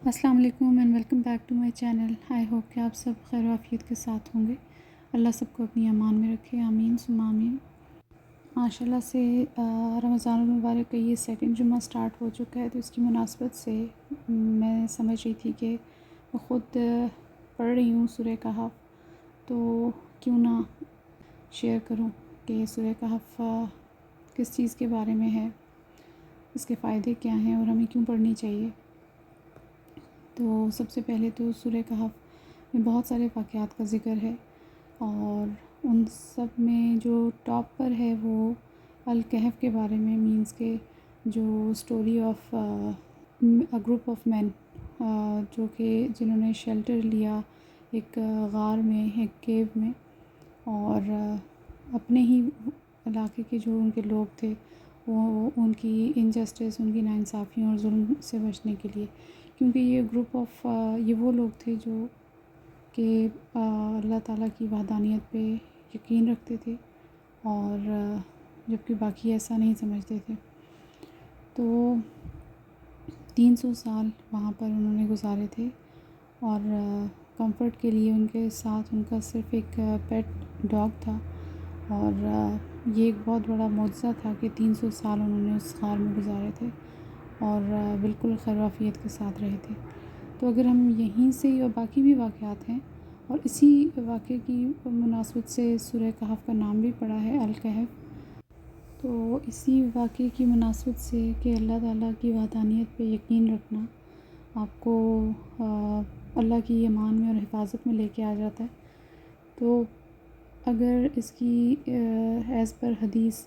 السلام علیکم and welcome back to my channel. I hope کہ آپ سب خیر و عافیت کے ساتھ ہوں گے. اللہ سب کو اپنی امان میں رکھے. آمین ثم آمین. ماشاء اللہ سے رمضان المبارک کا یہ سیکنڈ جمعہ سٹارٹ ہو چکا ہے، تو اس کی مناسبت سے میں سمجھ رہی تھی کہ میں خود پڑھ رہی ہوں سورہ کہف، تو کیوں نہ شیئر کروں کہ سورہ کہف کس چیز کے بارے میں ہے، اس کے فائدے کیا ہیں اور ہمیں کیوں پڑھنی چاہیے. تو سب سے پہلے تو سورہ کہف میں بہت سارے واقعات کا ذکر ہے، اور ان سب میں جو ٹاپ پر ہے وہ الکہف کے بارے میں، مینس کہ جو سٹوری آف گروپ آف مین جو کہ جنہوں نے شیلٹر لیا ایک غار میں، ایک کیو میں، اور اپنے ہی علاقے کے جو ان کے لوگ تھے وہ ان کی انجسٹس، ان کی ناانصافیوں اور ظلم سے بچنے کے لیے، کیونکہ یہ گروپ آف یہ وہ لوگ تھے جو کہ اللہ تعالیٰ کی وحدانیت پہ یقین رکھتے تھے، اور جبکہ باقی ایسا نہیں سمجھتے تھے. تو 300 سال وہاں پر انہوں نے گزارے تھے، اور کمفرٹ کے لیے ان کے ساتھ ان کا صرف ایک پیٹ ڈاگ تھا، اور یہ ایک بہت بڑا معجزہ تھا کہ 300 سال انہوں نے اس غار میں گزارے تھے اور بالکل خیر و عافیت کے ساتھ رہے تھے. تو اگر ہم یہیں سے، اور باقی بھی واقعات ہیں، اور اسی واقعے کی مناسبت سے سورہ کہف کا نام بھی پڑا ہے الکہف. تو اسی واقعے کی مناسبت سے کہ اللہ تعالیٰ کی وحدانیت پہ یقین رکھنا آپ کو اللہ کی امان میں اور حفاظت میں لے کے آ جاتا ہے. تو اگر اس کی ایز پر حدیث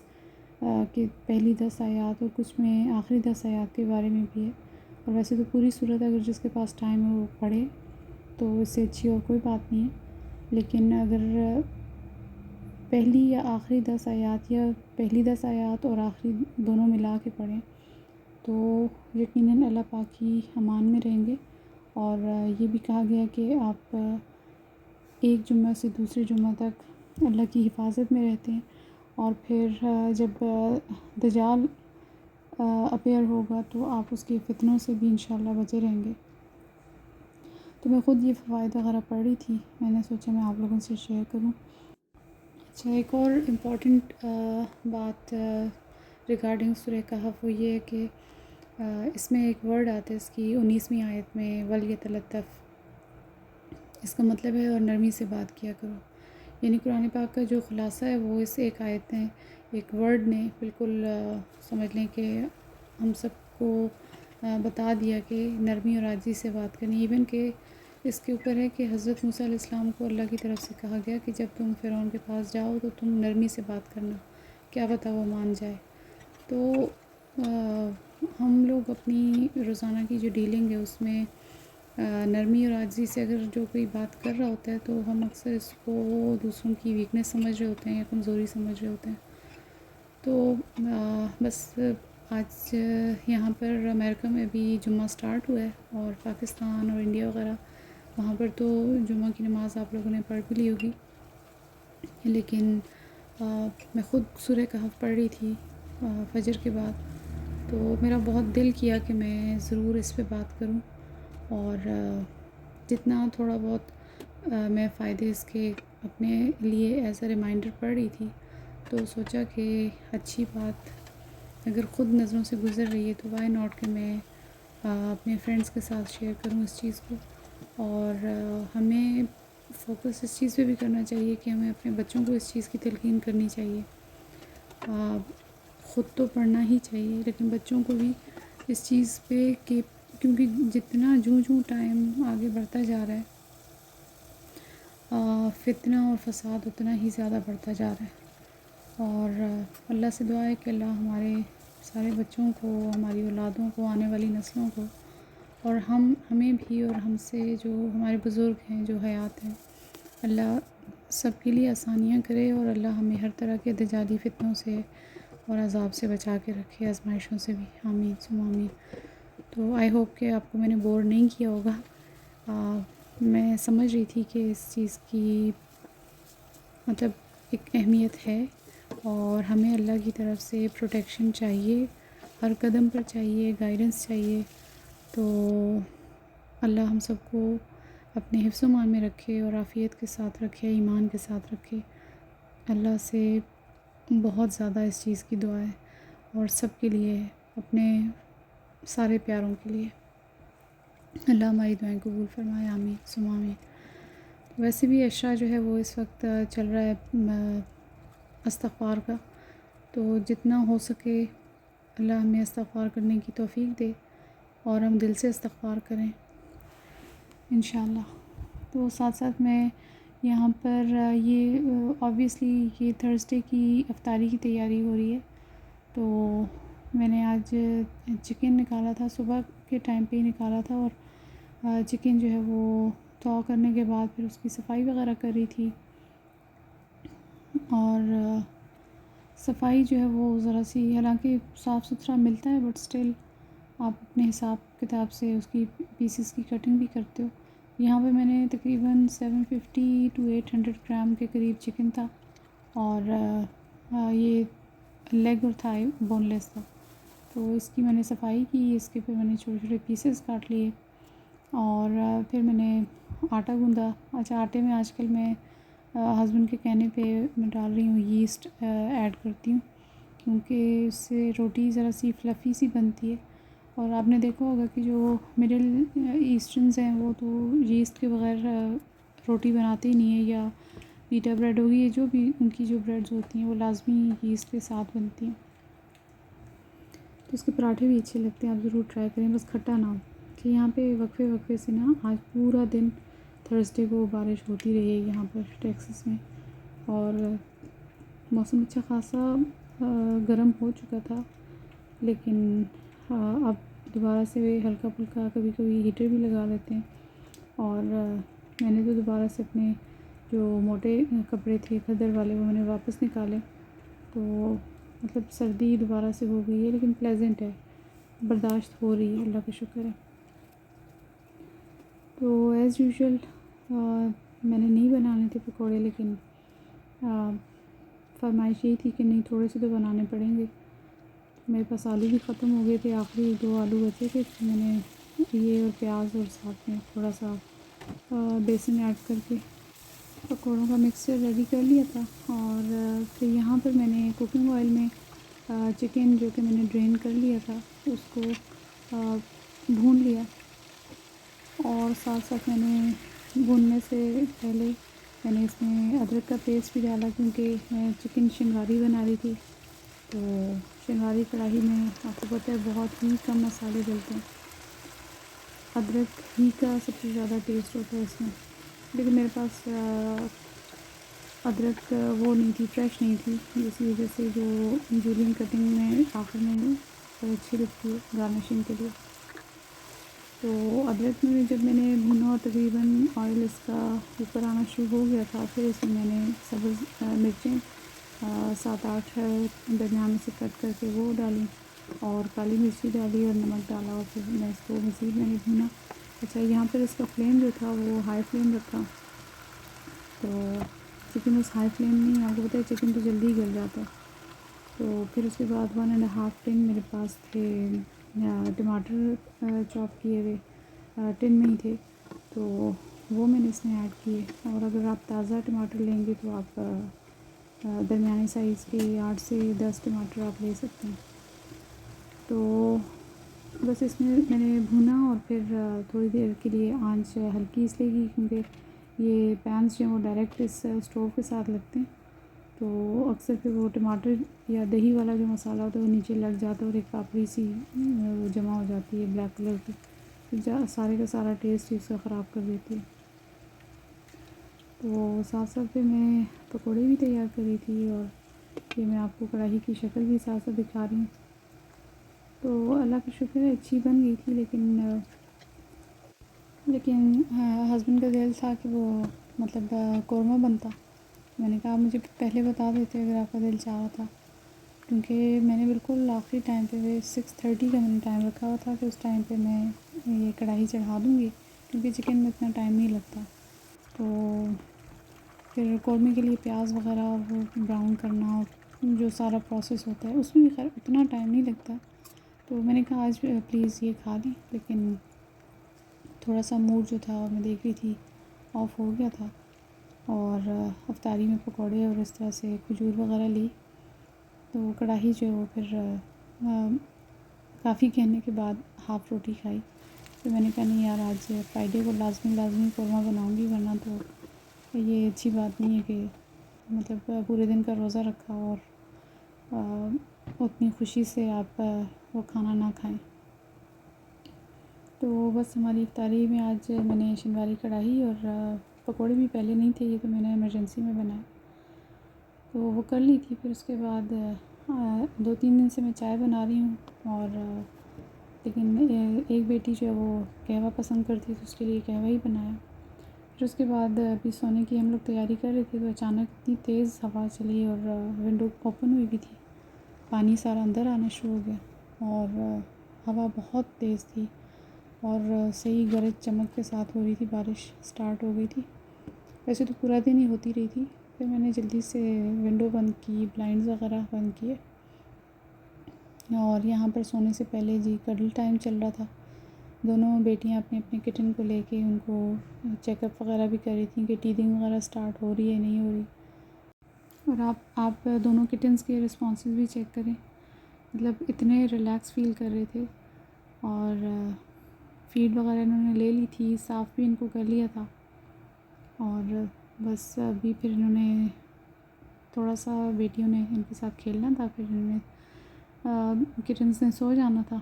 کہ پہلی 10 آیات اور کچھ میں آخری 10 آیات کے بارے میں بھی ہے، اور ویسے تو پوری صورت اگر جس کے پاس ٹائم ہے وہ پڑھے تو اس سے اچھی اور کوئی بات نہیں ہے، لیکن اگر پہلی یا آخری 10 آیات یا پہلی 10 آیات اور آخری دونوں ملا کے پڑھیں تو یقیناً اللہ پاک کی امان میں رہیں گے. اور یہ بھی کہا گیا کہ آپ ایک جمعہ سے دوسرے جمعہ تک اللہ کی حفاظت میں رہتے ہیں، اور پھر جب دجال اپیئر ہوگا تو آپ اس کے فتنوں سے بھی انشاءاللہ بچے رہیں گے. تو میں خود یہ فوائد وغیرہ پڑھ رہی تھی، میں نے سوچا میں آپ لوگوں سے شیئر کروں. اچھا، ایک اور امپورٹنٹ بات ریگارڈنگ سورہ کہف وہ یہ ہے کہ اس میں ایک ورڈ آتا ہے اس کی 19ویں آیت میں، وَلْيَتَلَطَّفْ. اس کا مطلب ہے اور نرمی سے بات کیا کرو. یعنی قرآن پاک کا جو خلاصہ ہے وہ اس ایک آیت نے، ایک ورڈ نے بالکل سمجھ لیں کہ ہم سب کو بتا دیا کہ نرمی اور عاجزی سے بات کرنی. ایون کہ اس کے اوپر ہے کہ حضرت موسیٰ علیہ السلام کو اللہ کی طرف سے کہا گیا کہ جب تم فرعون کے پاس جاؤ تو تم نرمی سے بات کرنا، کیا پتہ وہ مان جائے. تو ہم لوگ اپنی روزانہ کی جو ڈیلنگ ہے اس میں نرمی اور عاجزی سے اگر جو کوئی بات کر رہا ہوتا ہے تو ہم اکثر اس کو دوسروں کی ویکنیس سمجھ رہے ہوتے ہیں یا کمزوری سمجھ رہے ہوتے ہیں. تو بس آج یہاں پر امریکہ میں بھی جمعہ سٹارٹ ہوا ہے، اور پاکستان اور انڈیا وغیرہ وہاں پر تو جمعہ کی نماز آپ لوگوں نے پڑھ بھی لی ہوگی. لیکن میں خود سورہ کہف پڑھ رہی تھی فجر کے بعد، تو میرا بہت دل کیا کہ میں ضرور اس پہ بات کروں، اور جتنا تھوڑا بہت میں فائدے اس کے اپنے لیے ایز اے ریمائنڈر پڑھ رہی تھی، تو سوچا کہ اچھی بات اگر خود نظروں سے گزر رہی ہے تو وائی ناٹ کہ میں اپنے فرینڈس کے ساتھ شیئر کروں اس چیز کو. اور ہمیں فوکس اس چیز پہ بھی کرنا چاہیے کہ ہمیں اپنے بچوں کو اس چیز کی تلقین کرنی چاہیے. خود تو پڑھنا ہی چاہیے لیکن بچوں کو بھی اس چیز پہ کہ کیونکہ جتنا جوں ٹائم آگے بڑھتا جا رہا ہے فتنہ اور فساد اتنا ہی زیادہ بڑھتا جا رہا ہے. اور اللہ سے دعا ہے کہ اللہ ہمارے سارے بچوں کو، ہماری اولادوں کو، آنے والی نسلوں کو، اور ہمیں بھی اور ہم سے جو ہمارے بزرگ ہیں جو حیات ہیں، اللہ سب کے لیے آسانیاں کرے، اور اللہ ہمیں ہر طرح کے دجالی فتنوں سے اور عذاب سے بچا کے رکھے، آزمائشوں سے بھی. آمین ثم آمین. تو آئی ہوپ کہ آپ کو میں نے بور نہیں کیا ہوگا. میں سمجھ رہی تھی کہ اس چیز کی مطلب ایک اہمیت ہے، اور ہمیں اللہ کی طرف سے پروٹیکشن چاہیے، ہر قدم پر چاہیے، گائیڈنس چاہیے. تو اللہ ہم سب کو اپنے حفظ و امان میں رکھے اور عافیت کے ساتھ رکھے، ایمان کے ساتھ رکھے۔ اللہ سے بہت زیادہ اس چیز کی دعا ہے اور سب کے لیے ہے، اپنے سارے پیاروں کے لیے۔ اللہ ہماری دعائیں قبول فرمائے، آمین ثم آمین۔ ویسے بھی عشاء جو ہے وہ اس وقت چل رہا ہے استغفار کا، تو جتنا ہو سکے اللہ ہمیں استغفار کرنے کی توفیق دے اور ہم دل سے استغفار کریں انشاءاللہ۔ تو ساتھ ساتھ میں یہاں پر یہ آبویسلی یہ تھرسڈے کی افطاری کی تیاری ہو رہی ہے، تو میں نے آج چکن نکالا تھا، صبح کے ٹائم پہ ہی نکالا تھا، اور چکن جو ہے وہ تھا کرنے کے بعد پھر اس کی صفائی وغیرہ کر رہی تھی، اور صفائی جو ہے وہ ذرا سی حالانکہ صاف ستھرا ملتا ہے بٹ اسٹل آپ اپنے حساب کتاب سے اس کی پیسز کی کٹنگ بھی کرتے ہو۔ یہاں پہ میں نے تقریباً 750 to 800 گرام کے قریب چکن تھا، اور یہ لیگ اور تھائی بون لیس تھا، تو اس کی میں نے صفائی کی، اس کے پھر میں نے چھوٹے چھوٹے پیسز کاٹ لیے، اور پھر میں نے آٹا گوندھا۔ اچھا، آٹے میں آج کل میں ہسبینڈ کے کہنے پہ میں ڈال رہی ہوں یسٹ ایڈ کرتی ہوں، کیونکہ اس سے روٹی ذرا سی فلفی سی بنتی ہے، اور آپ نے دیکھا ہوگا کہ جو مڈل ایسٹرنز ہیں وہ تو یسٹ کے بغیر روٹی بناتے ہی نہیں ہیں، یا پیٹا بریڈ ہوگی، جو بھی ان کی جو بریڈز ہوتی ہیں وہ لازمی یسٹ کے ساتھ بنتی ہیں، تو اس کے پراٹھے بھی اچھے لگتے ہیں، آپ ضرور ٹرائی کریں، بس کھٹا نہ ہو۔ کہ یہاں پہ وقفے سے نا آج پورا دن تھرسڈے کو بارش ہوتی رہی ہے یہاں پر ٹیکسس میں، اور موسم اچھا خاصا گرم ہو چکا تھا، لیکن اب دوبارہ سے ہلکا پھلکا کبھی کبھی ہیٹر بھی لگا لیتے ہیں، اور میں نے تو دوبارہ سے اپنے جو موٹے کپڑے تھے کھدر والے وہ میں نے واپس نکالے، تو مطلب سردی دوبارہ سے ہو گئی ہے، لیکن پلیزنٹ ہے، برداشت ہو رہی ہے، اللہ کا شکر ہے۔ تو ایز یوزول میں نے نہیں بنانے تھے پکوڑے، لیکن فرمائش یہی تھی کہ نہیں تھوڑے سے تو بنانے پڑیں گے۔ میرے پاس آلو بھی ختم ہو گئے تھے، آخری 2 آلو بچے تھے، تو میں نے یہ اور پیاز اور ساتھ میں تھوڑا سا بیسن ایڈ کر کے پکوڑوں کا مکسچر ریڈی کر لیا تھا، اور پھر یہاں پر میں نے کوکنگ آئل میں چکن جو کہ میں نے ڈرین کر لیا تھا اس کو بھون لیا، اور ساتھ ساتھ میں نے بھوننے سے پہلے میں نے اس میں ادرک کا پیسٹ بھی ڈالا، کیونکہ میں چکن شنگاری بنا رہی تھی، تو شنگاری کڑاہی میں آپ کو پتہ ہے بہت ہی کم مسالے ڈلتے ہیں، ادرک ہی کا سب سے زیادہ ٹیسٹ ہوتا ہے اس میں، لیکن میرے پاس ادرک وہ نہیں تھی، فریش نہیں تھی، جس وجہ سے جو جولین کٹنگ میں آخر میں اچھی لگتی ہے گارنشنگ کے لیے، تو ادرک میں جب میں نے بھونا تقریباً آئل اس کا اوپر آنا شروع ہو گیا تھا، پھر اس میں نے سبز مرچیں 7-8 درمیان سے کٹ کر کے وہ ڈالیں، اور کالی مرچی ڈالی اور نمک ڈالا، اور پھر میں اس کو مزید میں نے بھونا۔ اچھا، یہاں پر اس کا فلیم جو تھا وہ ہائی فلیم رکھا، تو چکن اس ہائی فلیم میں آپ کو پتہ ہے چکن تو جلدی گل جاتا ہے، تو پھر اس کے بعد 1.5 ٹن میرے پاس تھے ٹماٹر چاپ کیے ہوئے، ٹن میں ہی تھے، تو وہ میں نے اس میں ایڈ کیے، اور اگر آپ تازہ ٹماٹر لیں گے تو آپ درمیانی سائز کے 8 سے 10 ٹماٹر آپ لے سکتے ہیں، تو بس اس میں نے بھونا، اور پھر تھوڑی دیر کے لیے آنچ ہلکی اس لیے کی کیونکہ یہ پینس جو ہیں وہ ڈائریکٹ اس اسٹوو کے ساتھ لگتے ہیں، تو اکثر پھر وہ ٹماٹر یا دہی والا جو مسالہ ہوتا ہے وہ نیچے لگ جاتا ہے، اور ایک پاپڑی سی وہ جمع ہو جاتی ہے بلیک کلر کی، پھر سارے کا سارا ٹیسٹ اس کا خراب کر دیتی ہے، تو ساتھ ساتھ پھر میں پکوڑے بھی تیار کری تھی، اور یہ میں آپ کو کڑاہی کی شکل بھی ساتھ ساتھ دکھا رہی ہوں، تو اللہ کا شکر ہے اچھی بن گئی تھی، لیکن ہسبینڈ کا دل تھا کہ وہ مطلب قورمہ بنتا، میں نے کہا مجھے پہلے بتا دیتے اگر آپ کا دل چاہ رہا تھا، کیونکہ میں نے بالکل آخری ٹائم پہ 6:30 کا میں نے ٹائم رکھا ہوا تھا کہ اس ٹائم پہ میں یہ کڑاہی چڑھا دوں گی، کیونکہ چکن میں اتنا ٹائم نہیں لگتا، تو پھر قورمے کے لیے پیاز وغیرہ وہ براؤن کرنا جو سارا پروسیس ہوتا ہے اس میں بھی خیر اتنا ٹائم نہیں لگتا، تو میں نے کہا آج پلیز یہ کھا لیں، لیکن تھوڑا سا موڈ جو تھا میں دیکھ رہی تھی آف ہو گیا تھا، اور افطاری میں پکوڑے اور اس طرح سے کھجور وغیرہ لی، تو کڑاہی جو ہے وہ پھر کافی کہنے کے بعد ہاف روٹی کھائی۔ تو میں نے کہا نہیں یار آج فرائیڈے کو لازمی قورمہ بناؤں گی، ورنہ تو یہ اچھی بات نہیں ہے کہ مطلب پورے دن کا روزہ رکھا اور اتنی خوشی سے آپ وہ کھانا نہ کھائیں۔ تو بس ہماری افطاری میں آج میں نے شنواری کڑاہی اور پکوڑے بھی پہلے نہیں تھے، یہ تو میں نے ایمرجنسی میں بنائے، تو وہ کر لی تھی۔ پھر اس کے بعد 2-3 دن سے میں چائے بنا رہی ہوں، اور لیکن ایک بیٹی جو ہے وہ قہوہ پسند کرتی ہے تو اس کے لیے قہوہ ہی بنایا۔ پھر اس کے بعد ابھی سونے کی ہم لوگ تیاری کر رہے تھے تو اچانک اتنی تیز ہوا چلی اور ونڈو اوپن ہوئی بھی تھی، پانی سارا اندر آنا شروع ہو گیا، اور ہوا بہت تیز تھی اور صحیح گرج چمک کے ساتھ ہو رہی تھی، بارش سٹارٹ ہو گئی تھی۔ ویسے تو پورا دن ہی ہوتی رہی تھی، پھر میں نے جلدی سے ونڈو بند کی، بلائنڈز وغیرہ بند کیے، اور یہاں پر سونے سے پہلے جی کڈل ٹائم چل رہا تھا۔ دونوں بیٹیاں اپنے اپنے کٹن کو لے کے ان کو چیک اپ وغیرہ بھی کر رہی تھیں کہ ٹیدنگ وغیرہ سٹارٹ ہو رہی ہے نہیں ہو رہی، اور آپ دونوں کٹنس کے رسپانسز بھی چیک کریں، مطلب اتنے ریلیکس فیل کر رہے تھے، اور فیڈ وغیرہ انہوں نے لے لی تھی، صاف بھی ان کو کر لیا تھا، اور بس ابھی پھر انہوں نے تھوڑا سا بیٹیوں نے ان کے ساتھ کھیلنا تھا، پھر انہوں نے کٹنس نے سو جانا تھا۔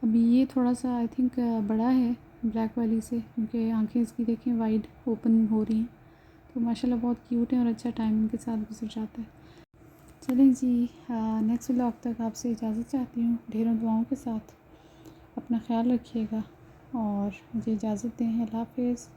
ابھی یہ تھوڑا سا آئی تھنک بڑا ہے بلیک والی سے، کیونکہ آنکھیں اس کی دیکھیں وائڈ اوپن ہو رہی ہیں، تو ماشاءاللہ بہت کیوٹ ہیں اور اچھا ٹائم ان کے ساتھ گزر جاتا ہے۔ چلیں جی، نیکسٹ ولاگ تک آپ سے اجازت چاہتی ہوں، ڈھیروں دعاؤں کے ساتھ۔ اپنا خیال رکھیے گا اور مجھے اجازت دیں۔ اللہ حافظ۔